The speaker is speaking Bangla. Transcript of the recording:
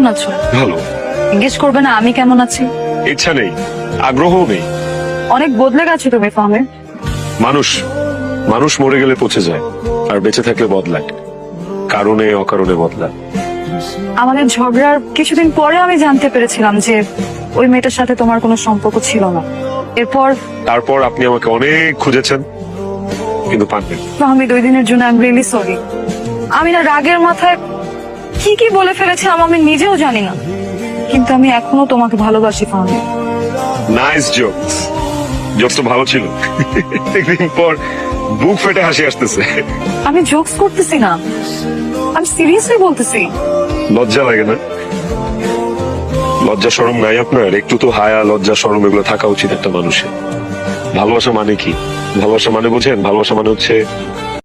কেমন আছো? ভালো। জিজ্ঞেস করবে না আমি কেমন আছি? ইচ্ছা নেই, আগ্রহ নেই। অনেক বদলে গেছো তুমি ফাহমি। মানুষ মানুষ মরে গেলে পচে যায়, আর বেঁচে থাকলে বদলায়, কারণে অকারণে বদলায়। আমাদের ঝগড়ার কিছুদিন পরে আমি জানতে পেরেছিলাম যে ওই মেয়েটার সাথে তোমার কোনো সম্পর্ক ছিল না। তারপর আপনি আমাকে অনেক খুঁজেছেন, কিন্তু পাননি। ফাহমি, 2 দিনের জন্য আই এম রিয়েলি সরি। আমি না রাগের মাথায় কি কি বলে ফেলেছিলাম আমি নিজেও জানি না, কিন্তু আমি এখনো তোমাকে ভালোবাসি ফাহমি। নাইস জোকস, জোকস তো ভালো ছিল। একদিন পর বুক ফেটে হাসি আসতেছে। আমি জোকস করতেছি না, আমি সিরিয়াসলি বলতেছি। লজ্জা লাগে না? লজ্জা শরম নাই আপনার? একটু তো হায়া লজ্জা শরম এগুলো থাকা উচিত একটা মানুষের। ভালোবাসা মানে কি? ভালোবাসা মানে বোঝেন? ভালোবাসা মানে হচ্ছে